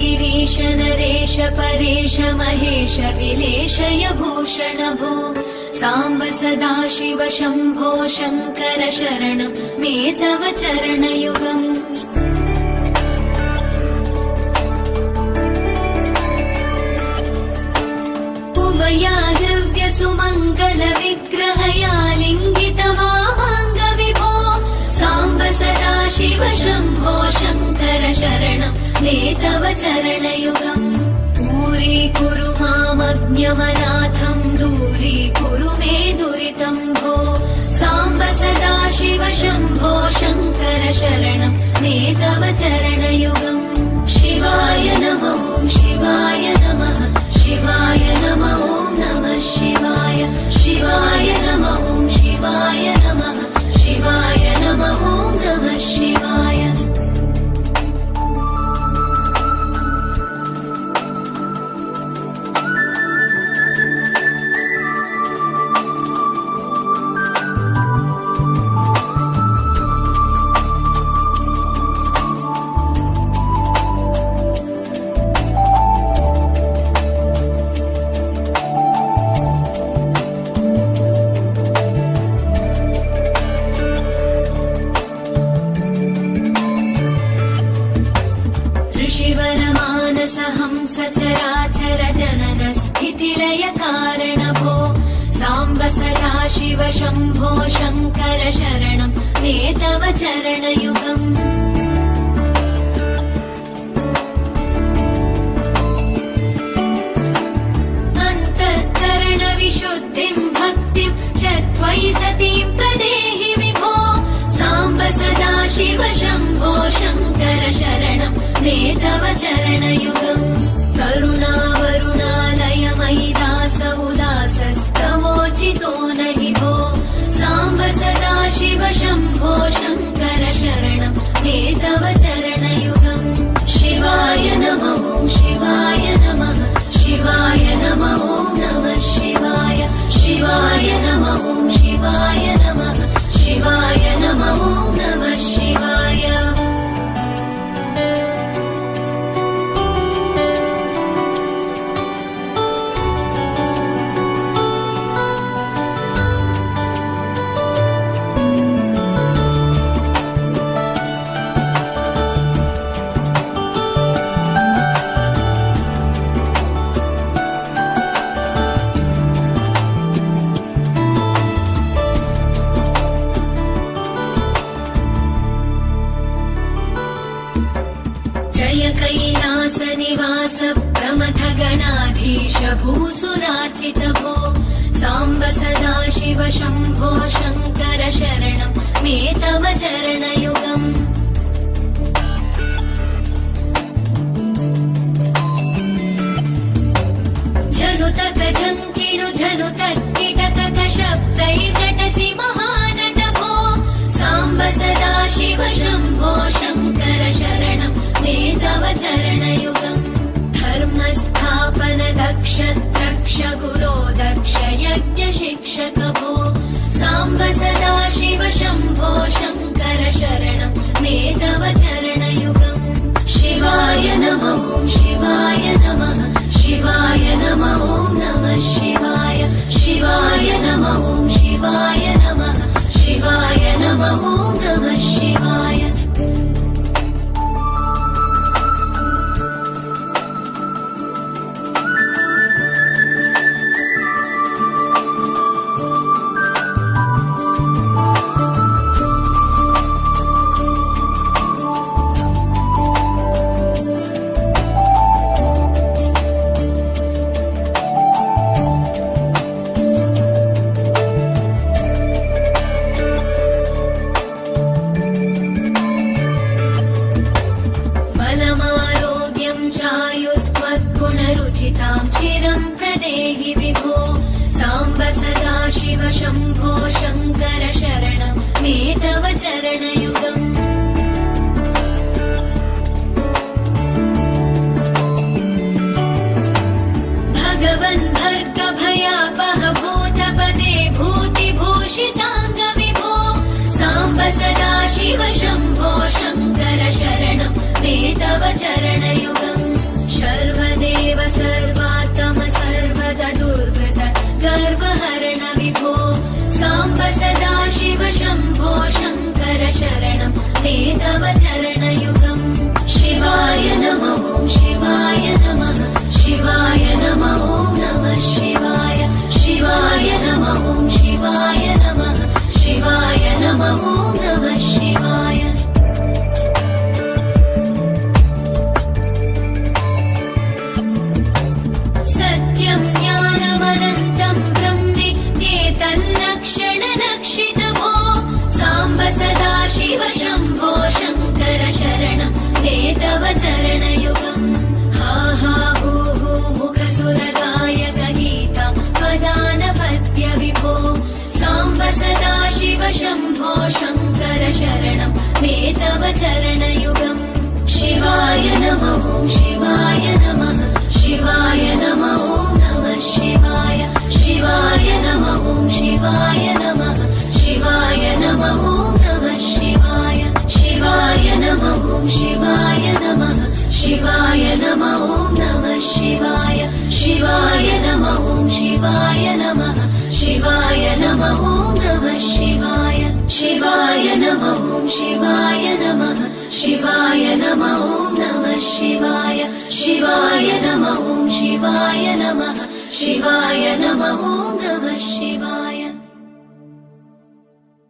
गिरीश नरेश परेश महेश विलेशय भूषण भो साम्ब सदा शिव शम्भो शङ्कर शरणं मे तव चरणयुगम्। उमया दिव्य सुमङ्गल विग्रहया लिङ्गित वामाङ्ग विभो साम्ब सदा शिव शम्भो शङ्कर शरणं मे तव चरणयुगम्। दूरीकुरु मामज्ञमनाथं दूरीकुरु मे दुरितं भो साम्ब सदा शिव शम्भो शङ्कर शरणं मे तव चरणयुगम्। शिवाय नमो शिवाय नमः शिवाय नमो नमः शिवाय शिवाय नमो शिवाय नमः शिवाय नमो नमः शिवाय। सचराचर जनन स्थितिलय कारण भो साम्ब सदा शिव शम्भो शङ्कर शरणं मे तव चरणयुगम्। अन्तःकरण विशुद्धिं भक्तिं च त्वयि सतीं प्रदेहि विभो साम्ब सदा शिव शम्भो शङ्कर शरणं मे तव चरणयुगम्। करुणावरुणालय मयि दास उदासस्तवोचितो नहि भो साम्ब सदा शिव शम्भो शङ्कर शरणं मे तव चरणयुगम्। शिवाय नमो शिवाय नमः शिवाय नमो नमः शिवाय शिवाय नमो शिवाय नमः शिवाय नमो नमः शिवाय। कैलास निवास प्रमथ गणाधीश भूसुरार्चित भो साम्ब सदा शिव शम्भो शङ्कर शरणं मे तव चरणयुगम्। झनुतक झङ्किणु झनुतक्किटतक शब्दैर्नटसि महानट भो साम्ब सदा शिव शम्भो शङ्कर शरणं मे तव चरणयुगम्। धर्मस्थापन दक्ष द्रक्ष गुरो दक्ष यज्ञ शिक्षक भो साम्ब सदा शिव शम्भो शङ्कर शरणं मे तव चरणयुगम्। शिवाय नमो शिवाय नमः शिवाय नमो नमः शिवाय शिवाय नमो शिवाय नमः शिवाय नमो नमः शिवाय। दुःखितां चिरं प्रदेहि विभो साम्ब सदा शिव शम्भो शङ्कर शरणं मे तव चरणयुगम् भगवन् भर्ग भयापह भूतपते भूतिभूषिताङ्ग विभो साम्ब सदा शिव शम्भो शङ्कर शरणं मे तव चरणयुगम् सर्वदेव सर्वात्म सर्वदा दुर्वृत गर्वहरण विभो साम्ब सदा शिव शम्भो शङ्कर शरणं मे तव चरणयुगम् शिवाय नमः शिवाय नमः शिवाय नमः नमः शिवाय शिवाय नमः शिवाय नमः शिवाय नमः नमः शिवाय सत्यं ज्ञानमनन्तं ब्रह्मेतल्लक्षणलक्षितभो साम्ब सदा शिव शम्भो शङ्कर शरणं मे तव चरणयुगम् हा हा हू हू मुखसुरगायक गीतं वदानपद्य विभो साम्ब सदा शिव शम्भो शङ्कर शरणं मे तव चरणयुगम् शिवाय नमः शिवाय नमः शिवाय नमः नमः शिवाय शिवाय नमः शिवाय नमः शिवाय नमः नमः शिवाय शिवाय नमः शिवाय नमः शिवाय नमः नमः शिवाय शिवाय नमः शिवाय नमः शिवाय नमः नमः शिवाय शिवाय नमः शिवाय नमः शिवाय नमः नमः शिवाय शिवाय नमः शिवाय नमः शिवाय नमः नमः